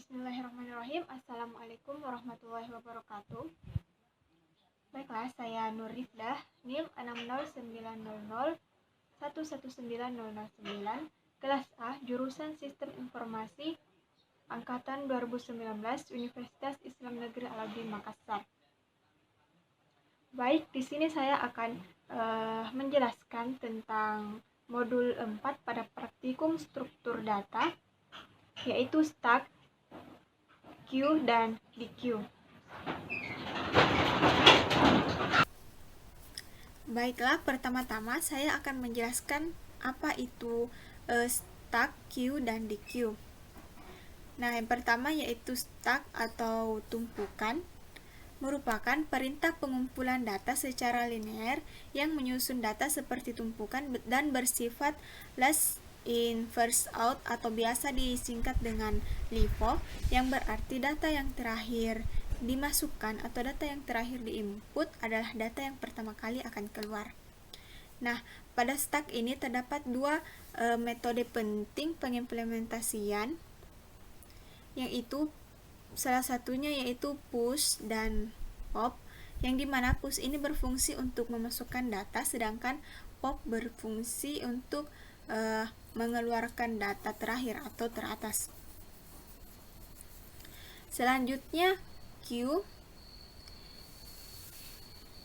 Bismillahirrahmanirrahim. Assalamualaikum warahmatullahi wabarakatuh. Baiklah, saya Nur Rifdah, NIM 60900119009, kelas A, jurusan Sistem Informasi, angkatan 2019, Universitas Islam Negeri Al-Azhar Makassar. Baik, di sini saya akan menjelaskan tentang modul 4 pada praktikum struktur data, yaitu stack, queue, dan DQ. Baiklah, pertama-tama saya akan menjelaskan apa itu stack, queue, dan DQ. Nah, yang pertama yaitu stack atau tumpukan merupakan perintah pengumpulan data secara linear yang menyusun data seperti tumpukan dan bersifat last in first out atau biasa disingkat dengan LIFO, yang berarti data yang terakhir dimasukkan atau data yang terakhir diinput adalah data yang pertama kali akan keluar. Nah, pada stack ini terdapat dua metode penting pengimplementasian, yaitu salah satunya yaitu push dan pop, yang dimana push ini berfungsi untuk memasukkan data, sedangkan pop berfungsi untuk mengeluarkan data terakhir atau teratas. Selanjutnya queue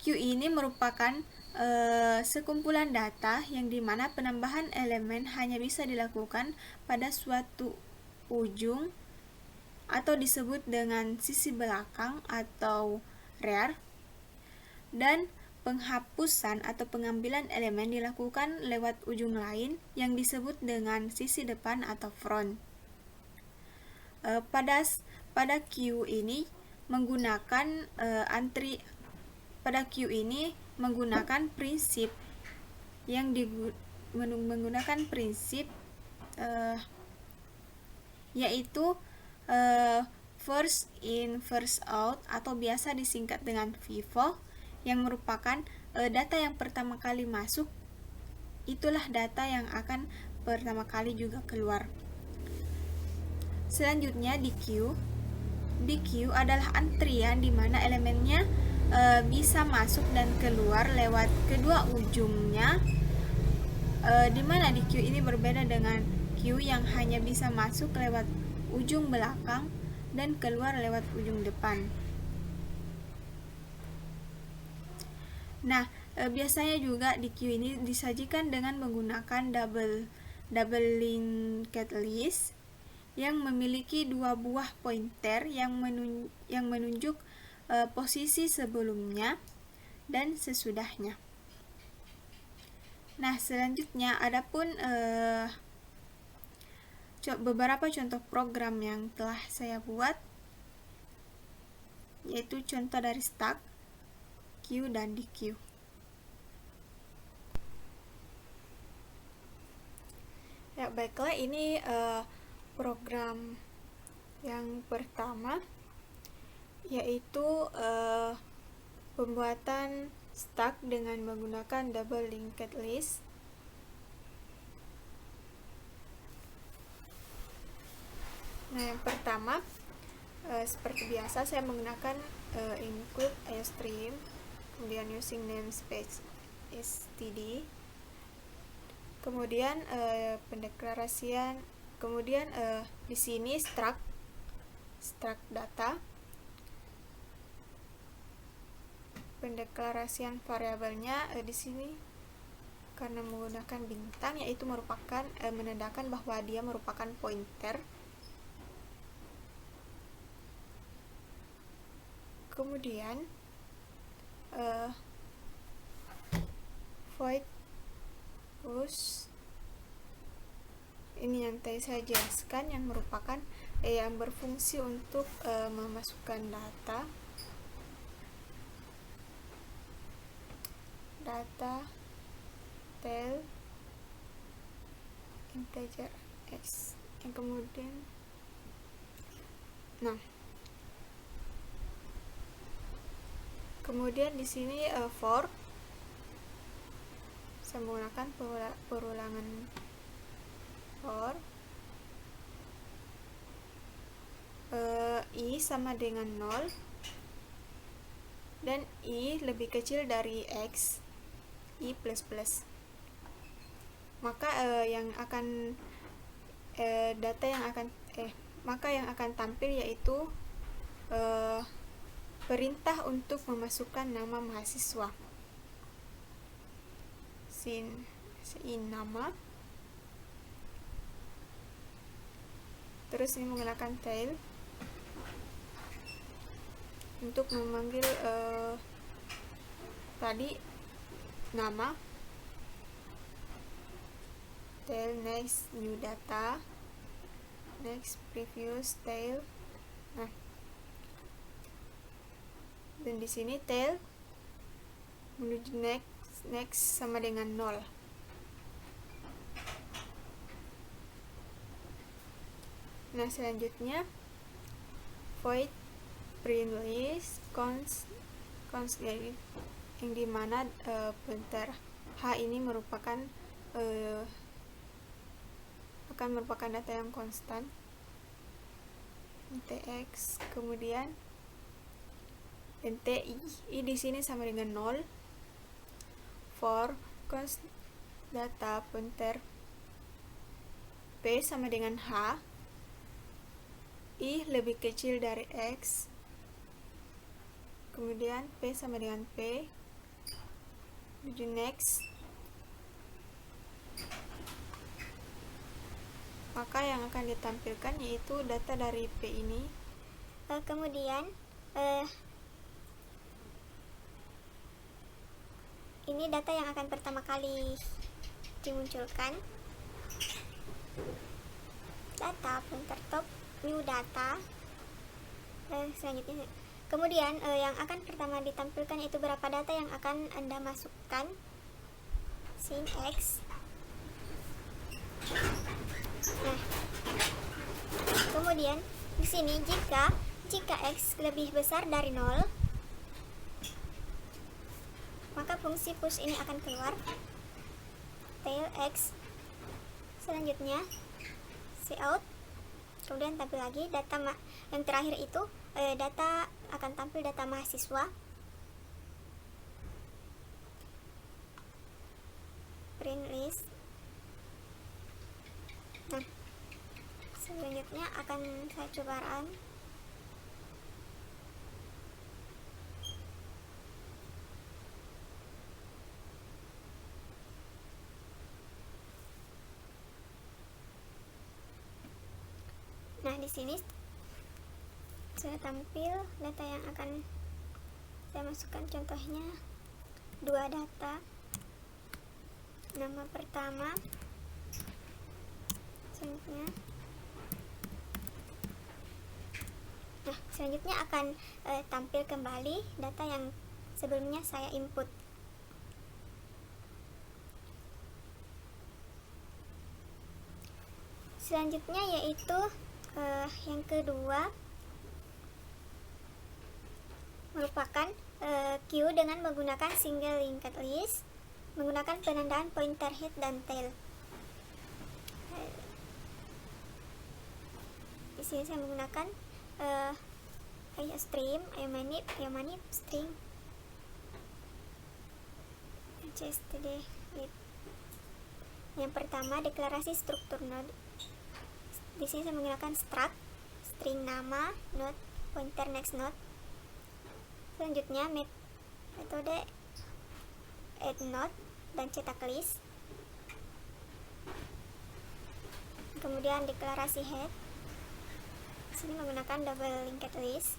ini merupakan sekumpulan data yang dimana penambahan elemen hanya bisa dilakukan pada suatu ujung atau disebut dengan sisi belakang atau rear, dan penghapusan atau pengambilan elemen dilakukan lewat ujung lain yang disebut dengan sisi depan atau front. Pada queue ini menggunakan prinsip yaitu first in first out atau biasa disingkat dengan FIFO, yang merupakan data yang pertama kali masuk itulah data yang akan pertama kali juga keluar. Selanjutnya DQ adalah antrian di mana elemennya bisa masuk dan keluar lewat kedua ujungnya, di mana DQ ini berbeda dengan queue yang hanya bisa masuk lewat ujung belakang dan keluar lewat ujung depan. Nah, biasanya juga DQ ini disajikan dengan menggunakan double linked list yang memiliki dua buah pointer yang menunjuk posisi sebelumnya dan sesudahnya. Nah, selanjutnya adapun beberapa contoh program yang telah saya buat, yaitu contoh dari stack, queue, dan DQ. Ya, baiklah, ini program yang pertama, yaitu pembuatan stack dengan menggunakan double linked list. Nah, yang pertama seperti biasa saya menggunakan include iostream, kemudian using namespace std, kemudian pendeklarasian, kemudian di sini struct data, pendeklarasian variabelnya di sini karena menggunakan bintang, yaitu merupakan menandakan bahwa dia merupakan pointer. Kemudian void push, ini yang tadi saya jelaskan, yang merupakan yang berfungsi untuk memasukkan data tel integer x, yang kemudian kemudian di sini for, saya menggunakan perulangan for, I sama dengan 0 dan I lebih kecil dari X, I plus plus. Maka maka yang akan tampil yaitu perintah untuk memasukkan nama mahasiswa. Sin nama, terus ini menggunakan tail untuk memanggil tadi nama, tail next new data, next previous tail. Nah, dan di sini tail menuju next sama dengan 0. Nah, selanjutnya void print list const yang dimana pointer H ini akan merupakan data yang konstan, tx, kemudian NTI di sini sama dengan 0 for const data pointer P sama dengan H, I lebih kecil dari X, kemudian P sama dengan P, menuju next. Maka yang akan ditampilkan yaitu data dari P ini. Kemudian ini data yang akan pertama kali dimunculkan, data pointer top new data. Selanjutnya kemudian yang akan pertama ditampilkan itu berapa data yang akan Anda masukkan, sin X. Nah, kemudian di sini jika X lebih besar dari 0, maka fungsi push ini akan keluar, tail X. Selanjutnya cout, kemudian tampil lagi data yang terakhir itu data akan tampil data mahasiswa, print list. Nah, selanjutnya akan saya coba run. Nah, di sini saya tampil data yang akan saya masukkan, contohnya 2 data, nama pertama, selanjutnya. Nah, selanjutnya akan tampil kembali data yang sebelumnya saya input. Selanjutnya yaitu yang kedua merupakan queue dengan menggunakan single linked list, menggunakan penandaan pointer head dan tail. Di sini saya menggunakan stream, manip string, std. Yang pertama deklarasi struktur node. Di sini saya menggunakan struct, string nama, node, pointer next node. Selanjutnya metode add node dan cetak list. Kemudian deklarasi head. Di sini menggunakan double linked list,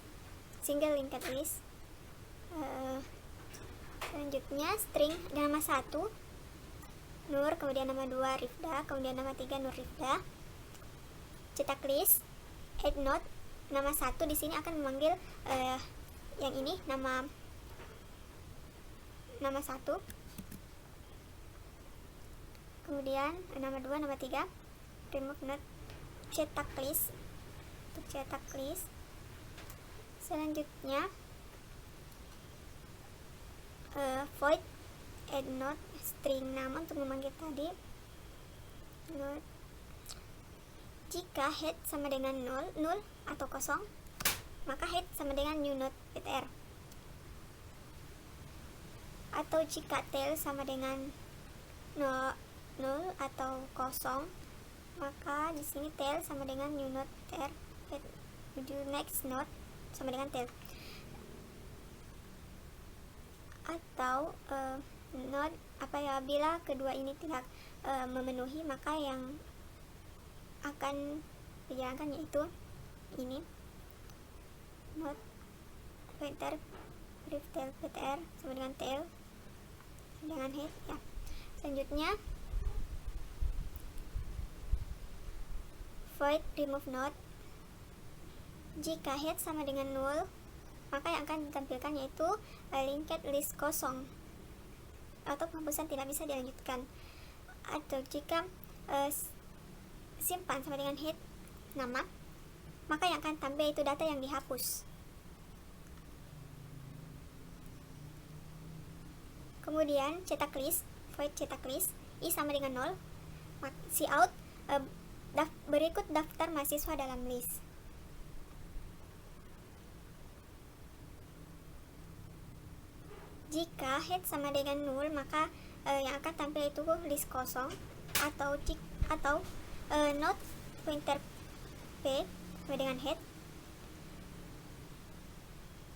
single linked list. Selanjutnya string nama 1 Nur, kemudian nama 2 Rifda, kemudian nama 3 Nur Rifda. Cetak list, add node, nama 1 di sini akan memanggil yang ini nama 1. Kemudian nama 2, nama 3 remove node. Cetak list, untuk cetak list. Selanjutnya void add node, string nama untuk memanggil tadi node. Jika head sama dengan 0 atau kosong, maka head sama dengan new node ptr. Atau jika tail sama dengan 0 atau kosong, maka di sini tail sama dengan new node ptr. Next node sama dengan tail. Atau node bila kedua ini tidak memenuhi, maka yang akan dijalankan yaitu ini node pointer brief tail ptr sama dengan tail dengan head ya. Selanjutnya void remove node. Jika head sama dengan 0, maka yang akan ditampilkan yaitu linked list kosong atau penghapusan tidak bisa dilanjutkan. Atau jika simpan sama dengan head nama, maka yang akan tampil itu data yang dihapus. Kemudian cetak list, void cetak list, i sama dengan 0, cout berikut daftar mahasiswa dalam list. Jika head sama dengan 0, maka yang akan tampil itu list kosong atau node pointer p sama dengan head,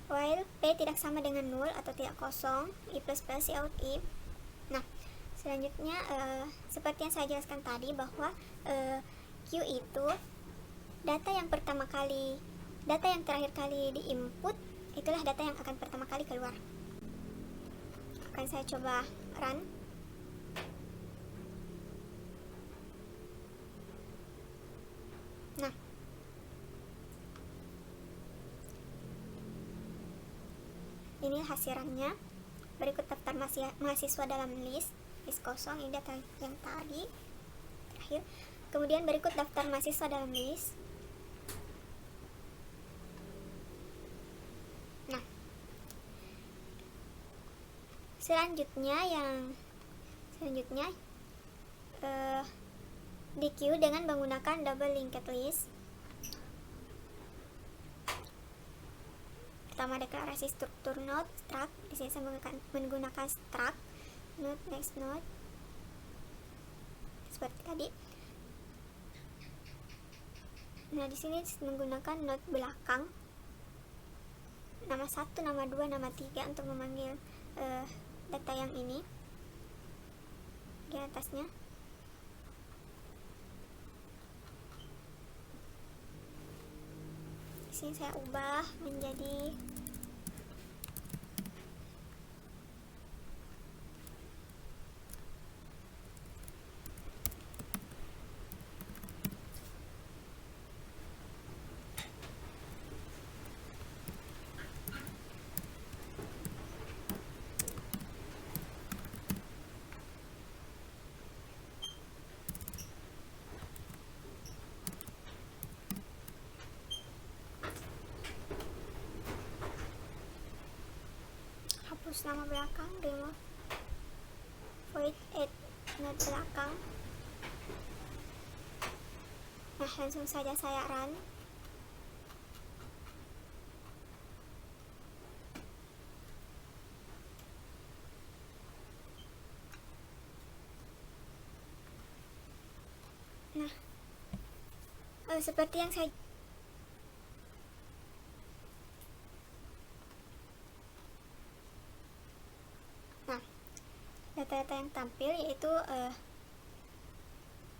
while p tidak sama dengan 0 atau tidak kosong, i plus cout i. Nah, selanjutnya seperti yang saya jelaskan tadi bahwa Q itu data yang terakhir kali di input, itulah data yang akan pertama kali keluar. Akan saya coba run. Nah, ini hasil runnya. Berikut daftar mahasiswa dalam list kosong, ini data yang tadi terakhir. Kemudian berikut daftar mahasiswa dalam list. Nah, selanjutnya di queue dengan menggunakan double linked list. Pertama, deklarasi struktur node struct. Di sini saya menggunakan struct node next node seperti tadi. Nah, di sini menggunakan node belakang nama 1, nama 2, nama 3 untuk memanggil data yang ini di atasnya. Di sini saya ubah menjadi hapus nama belakang, remove void add node belakang. Nah, langsung saja saya run. Nah, seperti yang saya data-data yang tampil yaitu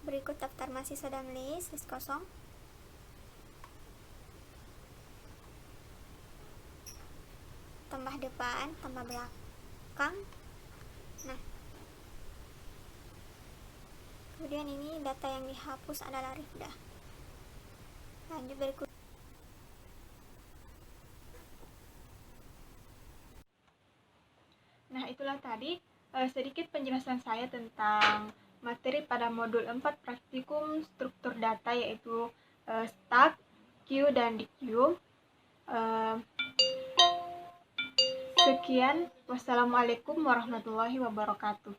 berikut daftar mahasiswa dalam list kosong, tambah depan, tambah belakang. Nah, kemudian ini data yang dihapus adalah Rifda. Lanjut berikut. Nah, itulah tadi sedikit penjelasan saya tentang materi pada modul 4 praktikum struktur data, yaitu stack, queue, dan DQ. Sekian, wassalamualaikum warahmatullahi wabarakatuh.